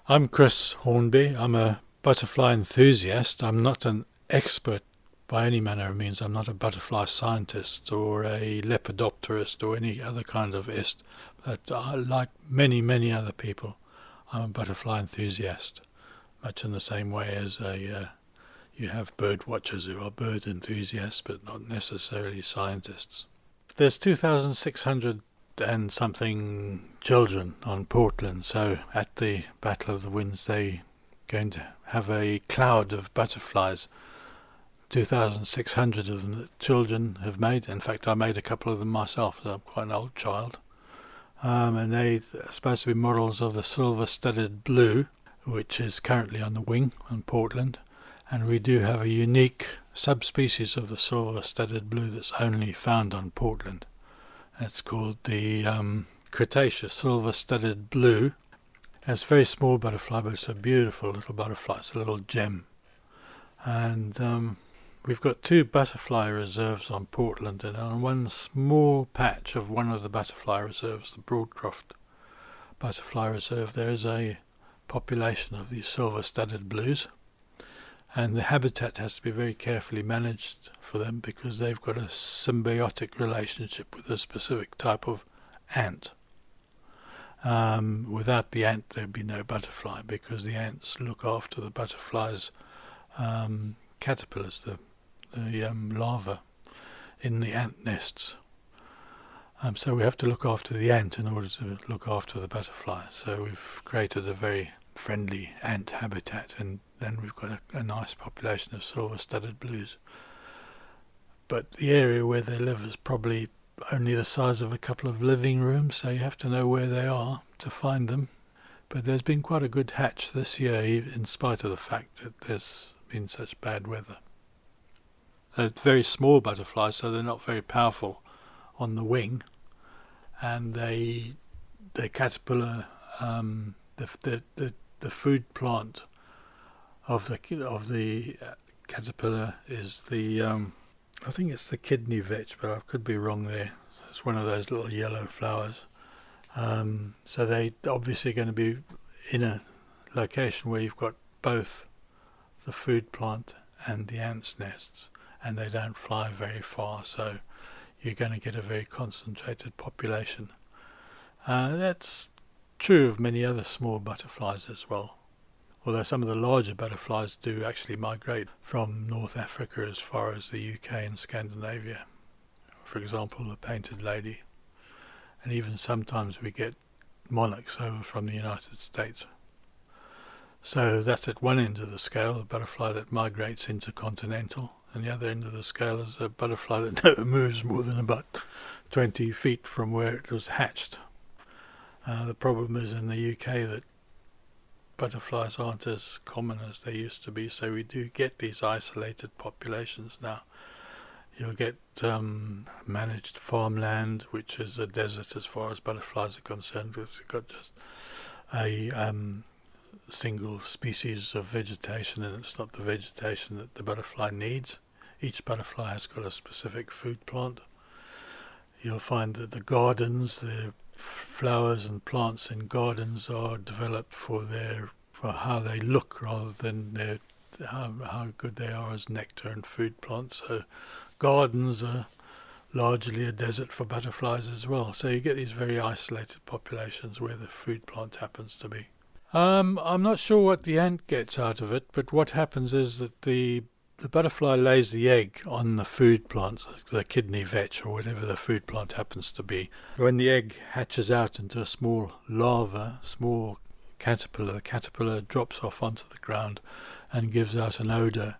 I'm Chris Hornby. I'm a butterfly enthusiast. I'm not an expert by any manner of means. I'm not a butterfly scientist or a lepidopterist or any other kind of ist. But like many other people, I'm a butterfly enthusiast, much in the same way as you have bird watchers who are bird enthusiasts but not necessarily scientists. There's 2,600 and something children on Portland, so at the Battle of the Winds they're going to have a cloud of butterflies. 2,600 of them that children have made. In fact, I made a couple of them myself, so I'm quite an old child. And they're supposed to be models of the silver-studded blue, which is currently on the wing on Portland. And we do have a unique subspecies of the silver-studded blue that's only found on Portland. It's called the Cretaceous silver-studded blue. It's a very small butterfly, but it's a beautiful little butterfly. It's a little gem. And we've got two butterfly reserves on Portland, and on one small patch of one of the butterfly reserves, the Croft Butterfly Reserve, there is a population of these silver-studded blues. And the habitat has to be very carefully managed for them because they've got a symbiotic relationship with a specific type of ant. Without the ant there'd be no butterfly because the ants look after the butterflies' caterpillars, the larvae in the ant nests. So we have to look after the ant in order to look after the butterfly. So we've created a very friendly ant habitat, and then we've got a nice population of silver-studded blues. But the area where they live is probably only the size of a couple of living rooms, so you have to know where they are to find them. But there's been quite a good hatch this year, in spite of the fact that there's been such bad weather. They're very small butterflies, so they're not very powerful on the wing, and the caterpillar, the food plant of the caterpillar is the I think it's the kidney vetch, but I could be wrong there. It's one of those little yellow flowers. So they're obviously going to be in a location where you've got both the food plant and the ants' nests, and they don't fly very far, so you're going to get a very concentrated population. That's true of many other small butterflies as well, although some of the larger butterflies do actually migrate from North Africa as far as the UK and Scandinavia. For example, the painted lady, and even sometimes we get monarchs over from the United States. So that's at one end of the scale, a butterfly that migrates intercontinental, and the other end of the scale is a butterfly that never moves more than about 20 feet from where it was hatched. The problem is in the UK that butterflies aren't as common as they used to be, so we do get these isolated populations now. You'll get managed farmland, which is a desert as far as butterflies are concerned, because you've got just a single species of vegetation, and it's not the vegetation that the butterfly needs. Each butterfly has got a specific food plant. You'll find that the gardens, the flowers and plants in gardens are developed for how they look rather than how good they are as nectar and food plants. So gardens are largely a desert for butterflies as well. So you get these very isolated populations where the food plant happens to be. I'm not sure what the ant gets out of it, but what happens is that the butterfly lays the egg on the food plant, the kidney vetch or whatever the food plant happens to be. When the egg hatches out into a small larva, small caterpillar, the caterpillar drops off onto the ground and gives out an odour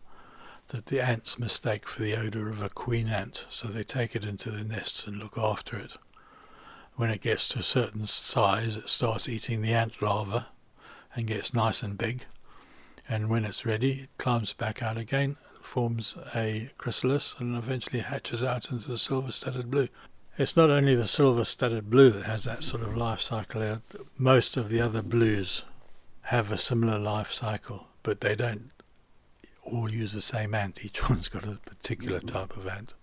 that the ants mistake for the odour of a queen ant, so they take it into the nests and look after it. When it gets to a certain size, it starts eating the ant larva and gets nice and big, and when it's ready it climbs back out again, forms a chrysalis, and eventually hatches out into the silver-studded blue. It's not only the silver-studded blue that has that sort of life cycle. Most of the other blues have a similar life cycle, but they don't all use the same ant. Each one's got a particular type of ant.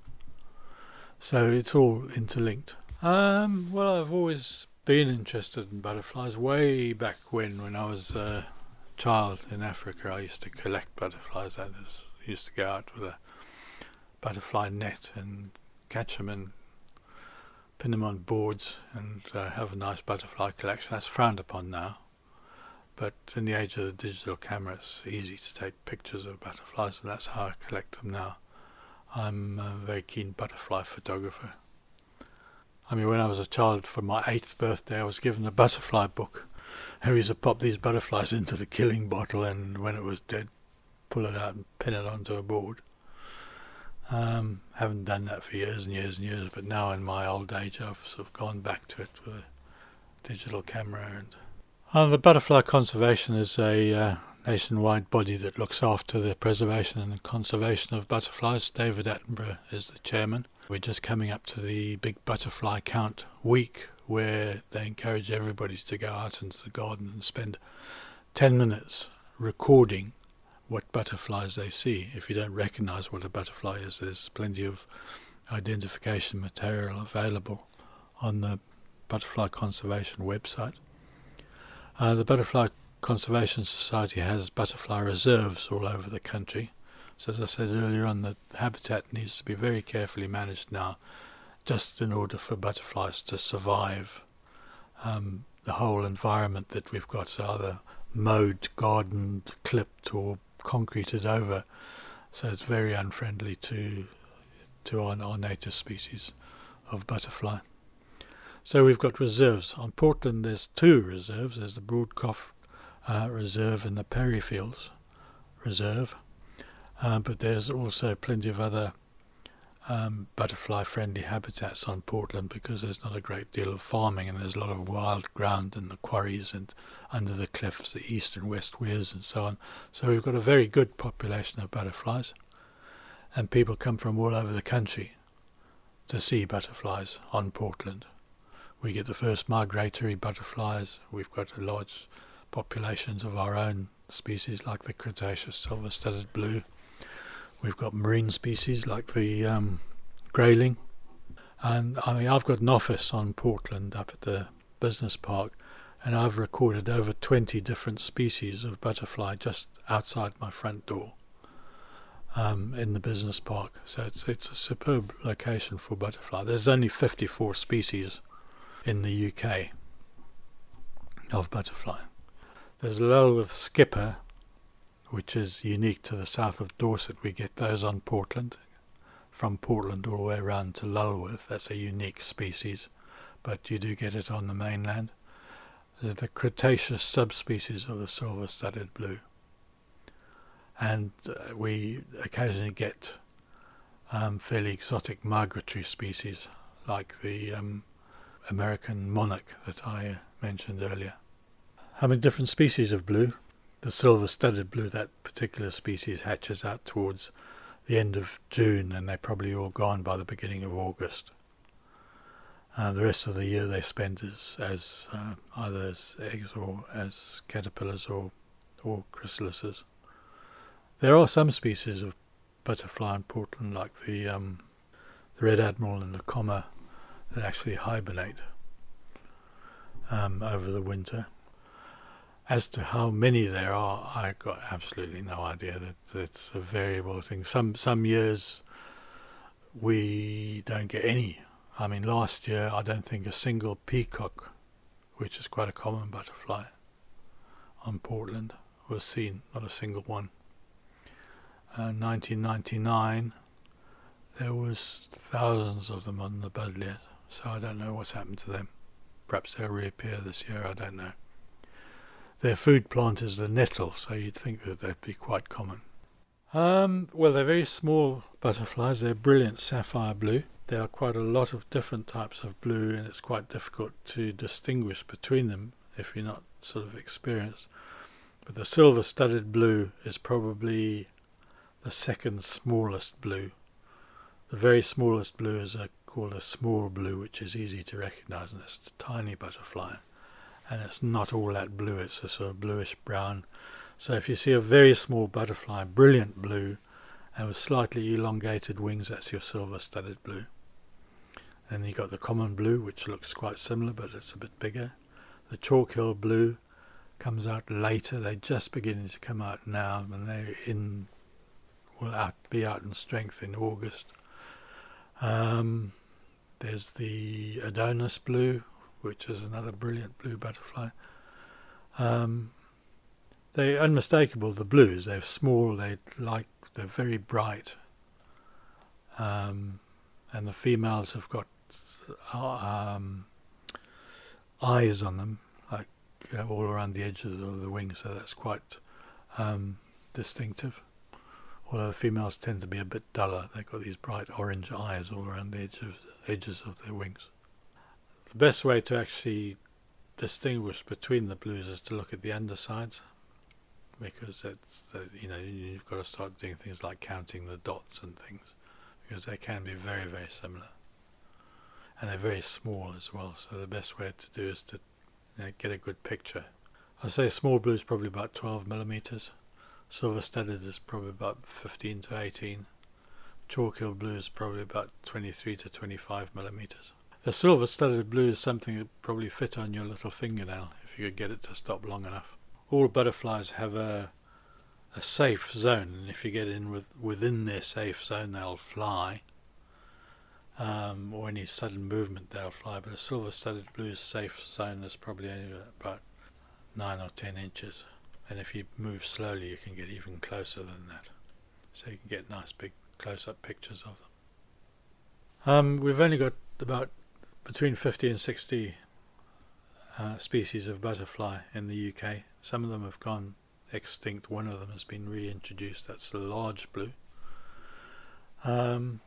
So it's all interlinked. Well, I've always been interested in butterflies way back when I was a child in Africa. I used to collect butterflies. I used to go out with a butterfly net and catch them and pin them on boards and have a nice butterfly collection. That's frowned upon now, but in the age of the digital camera it's easy to take pictures of butterflies, and that's how I collect them now. I'm a very keen butterfly photographer. I mean, when I was a child, for my 8th birthday, I was given a butterfly book. I used to pop these butterflies into the killing bottle, and when it was dead, pull it out and pin it onto a board. Haven't done that for years and years and years, but now in my old age I've sort of gone back to it with a digital camera. And the Butterfly Conservation is a nationwide body that looks after the preservation and conservation of butterflies. David Attenborough is the chairman. We're just coming up to the big butterfly count week, where they encourage everybody to go out into the garden and spend 10 minutes recording what butterflies they see. If you don't recognize what a butterfly is, there's plenty of identification material available on the Butterfly Conservation website. The Butterfly Conservation Society has butterfly reserves all over the country. So as I said earlier on, the habitat needs to be very carefully managed now, just in order for butterflies to survive. The whole environment that we've got is either mowed, gardened, clipped or concreted over, so it's very unfriendly to our native species of butterfly. So we've got reserves. On Portland there's 2 reserves. There's the Croft Reserve and the Perryfields Reserve. But there's also plenty of other butterfly-friendly habitats on Portland, because there's not a great deal of farming and there's a lot of wild ground in the quarries and under the cliffs, the east and west weirs and so on. So we've got a very good population of butterflies, and people come from all over the country to see butterflies on Portland. We get the first migratory butterflies. We've got large populations of our own species like the Cretaceous silver-studded blue. We've got marine species like the grayling. And I mean, I've got an office on Portland up at the business park, and I've recorded over 20 different species of butterfly just outside my front door in the business park. So it's a superb location for butterfly. There's only 54 species in the UK of butterfly. There's Lulworth skipper, which is unique to the south of Dorset. We get those on Portland, from Portland all the way around to Lulworth. That's a unique species, but you do get it on the mainland. There's the Cretaceous subspecies of the silver-studded blue. And we occasionally get fairly exotic migratory species like the American Monarch that I mentioned earlier. How many different species of blue? The silver-studded blue, that particular species, hatches out towards the end of June, and they're probably all gone by the beginning of August. The rest of the year they spend as either as eggs or as caterpillars or chrysalises. There are some species of butterfly in Portland, like the red admiral and the comma, that actually hibernate over the winter. As to how many there are, I've got absolutely no idea. That it's a variable thing. Some years we don't get any. I mean, last year I don't think a single peacock, which is quite a common butterfly on Portland, was seen. Not a single one. 1999, there was thousands of them on the Budliet, so I don't know what's happened to them. Perhaps they'll reappear this year, I don't know. Their food plant is the nettle, so you'd think that they'd be quite common. Well, they're very small butterflies. They're brilliant sapphire blue. There are quite a lot of different types of blue, and it's quite difficult to distinguish between them if you're not sort of experienced. But the silver-studded blue is probably the second smallest blue. The very smallest blue is called a small blue, which is easy to recognize, and it's a tiny butterfly. And it's not all that blue, it's a sort of bluish brown. So if you see a very small butterfly, brilliant blue, and with slightly elongated wings, that's your silver-studded blue. Then you've got the common blue, which looks quite similar, but it's a bit bigger. The chalk hill blue comes out later. They're just beginning to come out now, and will be out in strength in August. There's the Adonis blue, which is another brilliant blue butterfly. They're unmistakable, the blues. They're small, they're very bright. And the females have got eyes on them, like all around the edges of the wings, so that's quite distinctive. Although the females tend to be a bit duller, they've got these bright orange eyes all around the edges of their wings. The best way to actually distinguish between the blues is to look at the undersides, because you've got to start doing things like counting the dots and things, because they can be very, very similar, and they're very small as well. So the best way to do is to get a good picture. I'd say small blue is probably about 12 millimeters. Silver studded is probably about 15 to 18. Chalk hill blue is probably about 23 to 25 millimeters. A silver studded blue is something that would probably fit on your little fingernail if you could get it to stop long enough. All butterflies have a safe zone, and if you get in within their safe zone, they'll fly. Or any sudden movement, they'll fly. But a silver studded blue's safe zone is probably about 9 or 10 inches. And if you move slowly, you can get even closer than that. So you can get nice big close-up pictures of them. We've only got about between 50 and 60 species of butterfly in the UK. Some of them have gone extinct. One of them has been reintroduced. That's the large blue. On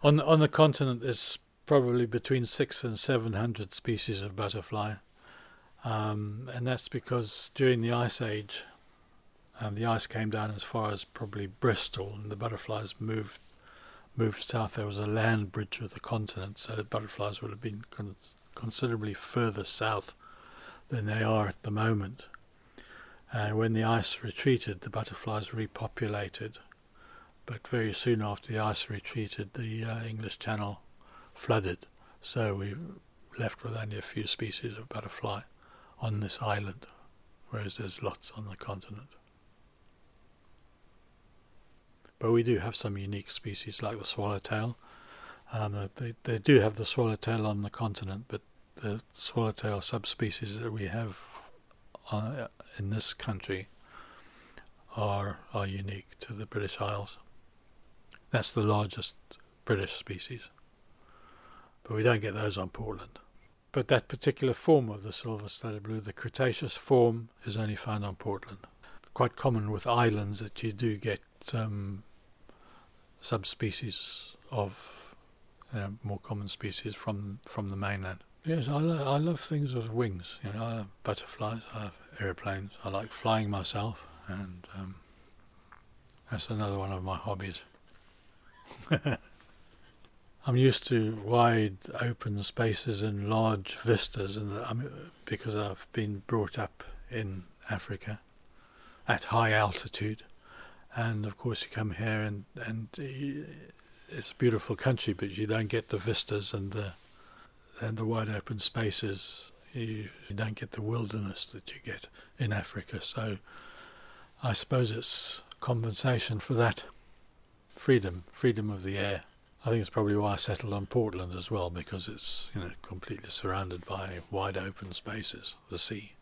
the continent, there's probably between 600 and 700 species of butterfly. And that's because during the Ice Age, the ice came down as far as probably Bristol, and the butterflies moved south. There was a land bridge with the continent, so the butterflies would have been considerably further south than they are at the moment. And when the ice retreated, the butterflies repopulated. But very soon after the ice retreated, the English Channel flooded, so we left with only a few species of butterfly on this island, whereas there's lots on the continent. But we do have some unique species like the swallowtail. They do have the swallowtail on the continent, but the swallowtail subspecies that we have in this country are unique to the British Isles. That's the largest British species, but we don't get those on Portland. But that particular form of the silver-studded blue, the Cretaceous form, is only found on Portland. Quite common with islands that you do get subspecies of more common species from the mainland. Yes, I love things with wings. I love butterflies, I love aeroplanes, I like flying myself, and that's another one of my hobbies. I'm used to wide open spaces and large vistas, and because I've been brought up in Africa at high altitude, and of course you come here and it's a beautiful country, but you don't get the vistas and the wide open spaces. You don't get the wilderness that you get in Africa. So I suppose it's compensation for that freedom of the air. I think it's probably why I settled on Portland as well, because it's completely surrounded by wide open spaces, the sea.